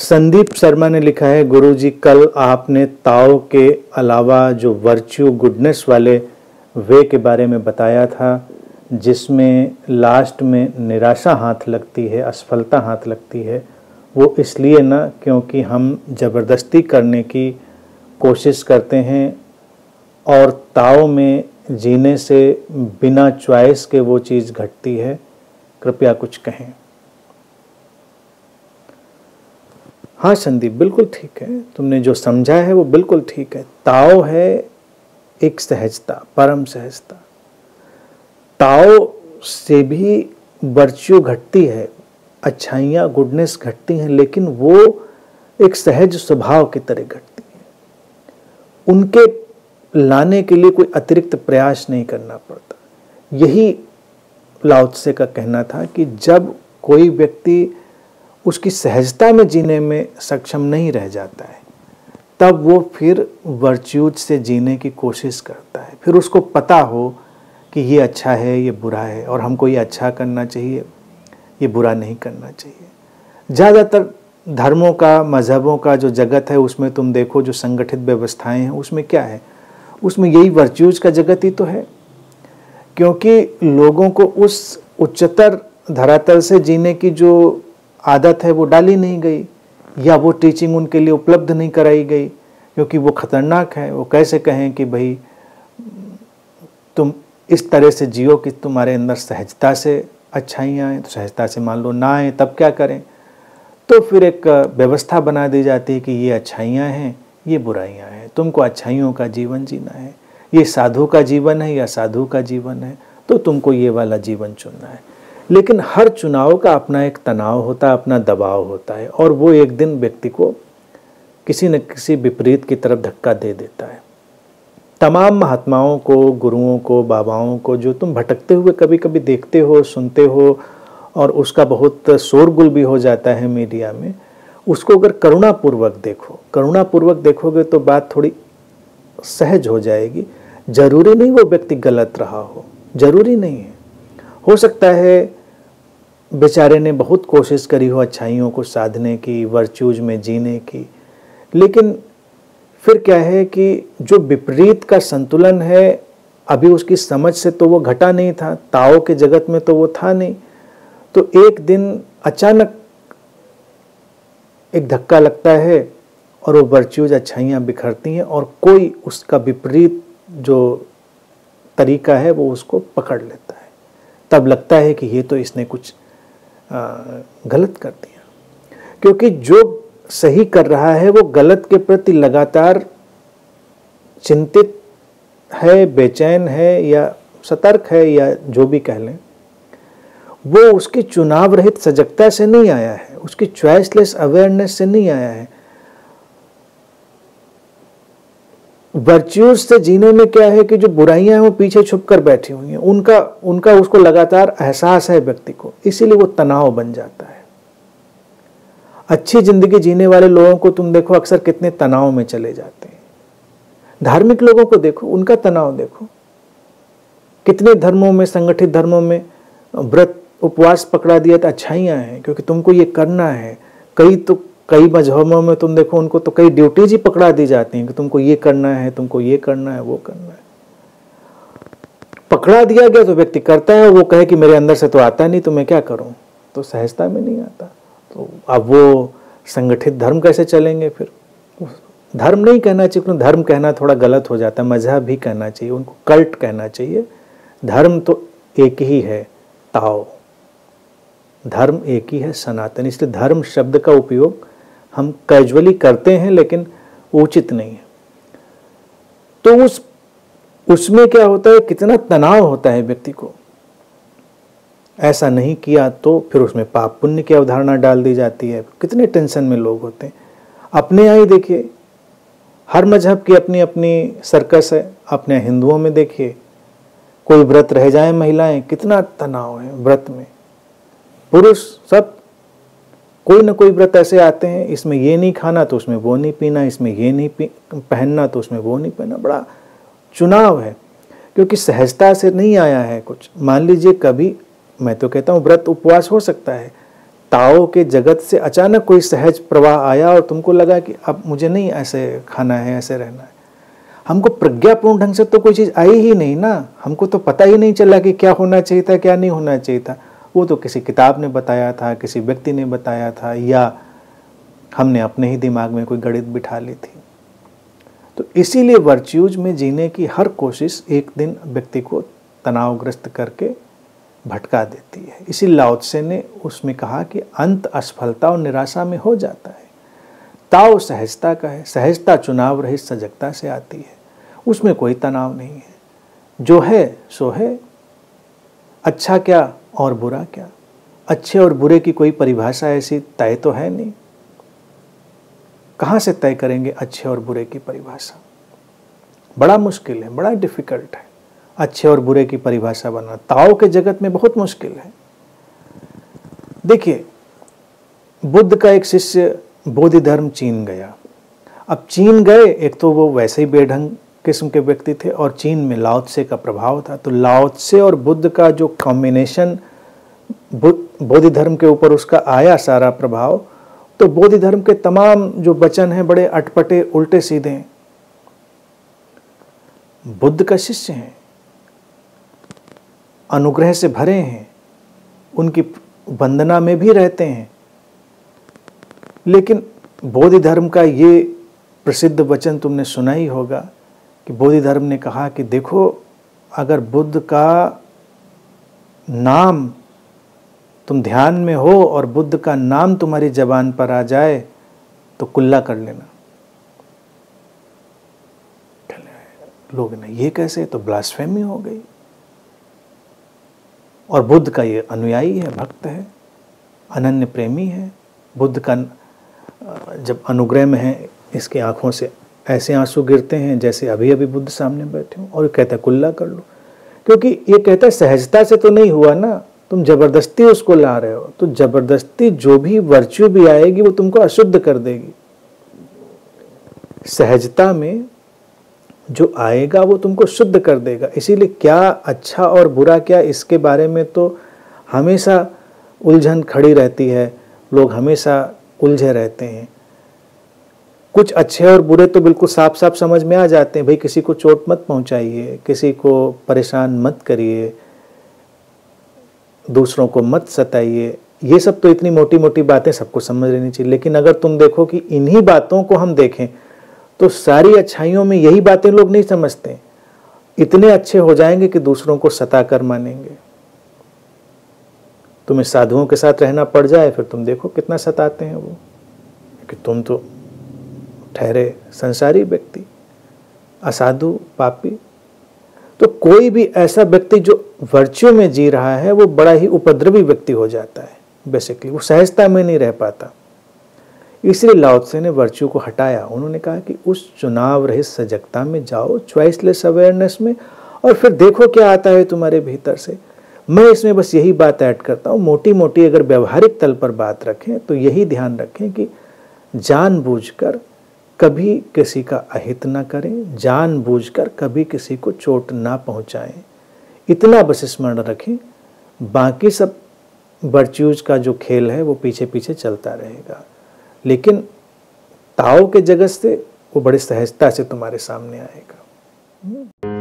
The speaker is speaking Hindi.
संदीप शर्मा ने लिखा है, गुरुजी कल आपने ताओ के अलावा जो वर्च्यू गुडनेस वाले वे के बारे में बताया था, जिसमें लास्ट में निराशा हाथ लगती है, असफलता हाथ लगती है, वो इसलिए ना क्योंकि हम ज़बरदस्ती करने की कोशिश करते हैं और ताओ में जीने से बिना चॉइस के वो चीज़ घटती है। कृपया कुछ कहें। हाँ संदीप, बिल्कुल ठीक है, तुमने जो समझा है वो बिल्कुल ठीक है। ताओ है एक सहजता, परम सहजता। ताओ से भी वर्च्यू घटती है, अच्छाइयाँ गुडनेस घटती हैं, लेकिन वो एक सहज स्वभाव की तरह घटती हैं। उनके लाने के लिए कोई अतिरिक्त प्रयास नहीं करना पड़ता। यही लाओ त्से का कहना था कि जब कोई व्यक्ति उसकी सहजता में जीने में सक्षम नहीं रह जाता है, तब वो फिर वर्च्यूज से जीने की कोशिश करता है। फिर उसको पता हो कि ये अच्छा है, ये बुरा है, और हमको ये अच्छा करना चाहिए, ये बुरा नहीं करना चाहिए। ज़्यादातर धर्मों का, मज़हबों का जो जगत है, उसमें तुम देखो जो संगठित व्यवस्थाएं हैं, उसमें क्या है, उसमें यही वर्च्यूज का जगत ही तो है। क्योंकि लोगों को उस उच्चतर धरातल से जीने की जो आदत है वो डाली नहीं गई, या वो टीचिंग उनके लिए उपलब्ध नहीं कराई गई, क्योंकि वो खतरनाक है। वो कैसे कहें कि भाई तुम इस तरह से जियो कि तुम्हारे अंदर सहजता से अच्छाइयाँ आएँ, तो सहजता से मान लो ना आए, तब क्या करें? तो फिर एक व्यवस्था बना दी जाती है कि ये अच्छाइयाँ हैं, ये बुराइयाँ हैं, तुमको अच्छाइयों का जीवन जीना है, ये साधु का जीवन है या साधु का जीवन है, तो तुमको ये वाला जीवन चुनना है। लेकिन हर चुनाव का अपना एक तनाव होता है, अपना दबाव होता है, और वो एक दिन व्यक्ति को किसी न किसी विपरीत की तरफ धक्का दे देता है। तमाम महात्माओं को, गुरुओं को, बाबाओं को जो तुम भटकते हुए कभी कभी देखते हो, सुनते हो, और उसका बहुत शोरगुल भी हो जाता है मीडिया में, उसको अगर करुणापूर्वक देखो, करुणापूर्वक देखोगे तो बात थोड़ी सहज हो जाएगी। जरूरी नहीं वो व्यक्ति गलत रहा हो, जरूरी नहीं है। हो सकता है बेचारे ने बहुत कोशिश करी हो अच्छाइयों को साधने की, वर्च्यूज में जीने की, लेकिन फिर क्या है कि जो विपरीत का संतुलन है, अभी उसकी समझ से तो वो घटा नहीं था, ताओ के जगत में तो वो था नहीं। तो एक दिन अचानक एक धक्का लगता है और वो वर्च्यूज, अच्छाइयाँ बिखरती हैं, और कोई उसका विपरीत जो तरीका है वो उसको पकड़ लेता है। तब लगता है कि ये तो इसने कुछ गलत कर दिया, क्योंकि जो सही कर रहा है वो गलत के प्रति लगातार चिंतित है, बेचैन है, या सतर्क है, या जो भी कह लें। वो उसकी चुनाव रहित सजगता से नहीं आया है, उसकी चॉइसलेस अवेयरनेस से नहीं आया है। वर्च्यूज से जीने में क्या है कि जो बुराइयां हैं वो पीछे छुप कर बैठी हुई हैं, उनका उसको लगातार एहसास है व्यक्ति को, इसीलिए वो तनाव बन जाता है। अच्छी जिंदगी जीने वाले लोगों को तुम देखो अक्सर कितने तनाव में चले जाते हैं। धार्मिक लोगों को देखो, उनका तनाव देखो, कितने धर्मों में, संगठित धर्मों में व्रत उपवास पकड़ा दिया तो अच्छाइयाँ हैं, क्योंकि तुमको ये करना है। कई मजहबों में तुम देखो उनको तो कई ड्यूटीज ही पकड़ा दी जाती हैं कि तुमको ये करना है, तुमको ये करना है, वो करना है। पकड़ा दिया गया तो व्यक्ति करता है, वो कहे कि मेरे अंदर से तो आता नहीं, तो मैं क्या करूं, तो सहजता में नहीं आता। तो अब वो संगठित धर्म कैसे चलेंगे? फिर धर्म नहीं कहना चाहिए, क्योंकि धर्म कहना थोड़ा गलत हो जाता है, मजहब भी कहना चाहिए, उनको कल्ट कहना चाहिए। धर्म तो एक ही है, ताओ, धर्म एक ही है, सनातन। इसलिए धर्म शब्द का उपयोग हम कैजुअली करते हैं, लेकिन उचित नहीं है। तो उसमें क्या होता है, कितना तनाव होता है व्यक्ति को। ऐसा नहीं किया तो फिर उसमें पाप पुण्य की अवधारणा डाल दी जाती है। कितने टेंशन में लोग होते हैं। अपने यहाँ ही देखिए, हर मजहब की अपनी अपनी सर्कस है। अपने हिंदुओं में देखिए, कोई व्रत रह जाए महिलाएं, कितना तनाव है व्रत में। पुरुष सब कोई ना कोई व्रत ऐसे आते हैं, इसमें ये नहीं खाना तो उसमें वो नहीं पीना, इसमें ये नहीं पहनना तो उसमें वो नहीं पहनना। बड़ा चुनाव है, क्योंकि सहजता से नहीं आया है कुछ। मान लीजिए कभी, मैं तो कहता हूँ व्रत उपवास हो सकता है, ताओ के जगत से अचानक कोई सहज प्रवाह आया और तुमको लगा कि अब मुझे नहीं ऐसे खाना है, ऐसे रहना है। हमको प्रज्ञापूर्ण ढंग से तो कोई चीज़ आई ही नहीं ना, हमको तो पता ही नहीं चला कि क्या होना चाहिए था, क्या नहीं होना चाहिए था। वो तो किसी किताब ने बताया था, किसी व्यक्ति ने बताया था, या हमने अपने ही दिमाग में कोई गणित बिठा ली थी। तो इसीलिए वर्च्यूज में जीने की हर कोशिश एक दिन व्यक्ति को तनावग्रस्त करके भटका देती है। इसी लाओ त्से ने उसमें कहा कि अंत असफलता और निराशा में हो जाता है। ताओ सहजता का है, सहजता चुनाव रहित सजगता से आती है, उसमें कोई तनाव नहीं है। जो है सो है, अच्छा क्या और बुरा क्या। अच्छे और बुरे की कोई परिभाषा ऐसी तय तो है नहीं, कहाँ से तय करेंगे अच्छे और बुरे की परिभाषा। बड़ा मुश्किल है, बड़ा डिफिकल्ट है अच्छे और बुरे की परिभाषा बनाना। ताओ के जगत में बहुत मुश्किल है। देखिए, बुद्ध का एक शिष्य बोधि धर्म चीन गया। अब चीन गए, एक तो वो वैसे ही बेढंग किस्म के व्यक्ति थे और चीन में लाओ त्से का प्रभाव था। तो लाओ त्से और बुद्ध का जो कॉम्बिनेशन बोधि धर्म के ऊपर उसका आया सारा प्रभाव, तो बोधि धर्म के तमाम जो वचन हैं बड़े अटपटे उल्टे सीधे हैं। बुद्ध का शिष्य हैं, अनुग्रह से भरे हैं, उनकी वंदना में भी रहते हैं, लेकिन बोधि धर्म का ये प्रसिद्ध वचन तुमने सुना ही होगा कि बोधि धर्म ने कहा कि देखो, अगर बुद्ध का नाम तुम ध्यान में हो और बुद्ध का नाम तुम्हारी जबान पर आ जाए तो कुल्ला कर लेना। लोग ने ये कैसे, तो ब्लास्फेमी हो गई। और बुद्ध का ये अनुयायी है, भक्त है, अनन्य प्रेमी है। बुद्ध का जब अनुग्रह में है, इसकी आंखों से ऐसे आंसू गिरते हैं जैसे अभी अभी बुद्ध सामने बैठे हो, और कहता है कुल्ला कर लो। क्योंकि ये कहता है सहजता से तो नहीं हुआ ना, तुम जबरदस्ती उसको ला रहे हो। तो जबरदस्ती जो भी वर्च्यू भी आएगी वो तुमको अशुद्ध कर देगी। सहजता में जो आएगा वो तुमको शुद्ध कर देगा। इसीलिए क्या अच्छा और बुरा क्या, इसके बारे में तो हमेशा उलझन खड़ी रहती है, लोग हमेशा उलझे रहते हैं। कुछ अच्छे और बुरे तो बिल्कुल साफ साफ समझ में आ जाते हैं। भाई, किसी को चोट मत पहुंचाइए, किसी को परेशान मत करिए, दूसरों को मत सताइए। ये सब तो इतनी मोटी मोटी बातें सबको समझ लेनी चाहिए। लेकिन अगर तुम देखो कि इन्हीं बातों को हम देखें तो सारी अच्छाइयों में यही बातें लोग नहीं समझते। इतने अच्छे हो जाएंगे कि दूसरों को सताकर मानेंगे। तुम्हें साधुओं के साथ रहना पड़ जाए, फिर तुम देखो कितना सताते हैं वो, कि तुम तो ठहरे संसारी व्यक्ति, असाधु, पापी। तो कोई भी ऐसा व्यक्ति जो वर्च्यू में जी रहा है वो बड़ा ही उपद्रवी व्यक्ति हो जाता है। बेसिकली वो सहजता में नहीं रह पाता। इसलिए लाओ त्से ने वर्च्यू को हटाया। उन्होंने कहा कि उस चुनाव रहित सजगता में जाओ, चॉइसलेस अवेयरनेस में, और फिर देखो क्या आता है तुम्हारे भीतर से। मैं इसमें बस यही बात ऐड करता हूँ, मोटी मोटी अगर व्यवहारिक तल पर बात रखें तो यही ध्यान रखें कि जानबूझकर कभी किसी का अहित ना करें, जानबूझकर कभी किसी को चोट ना पहुंचाएं। इतना बस स्मरण रखें। बाकी सब वर्च्यूज का जो खेल है वो पीछे पीछे चलता रहेगा, लेकिन ताओ के जगत से वो बड़ी सहजता से तुम्हारे सामने आएगा।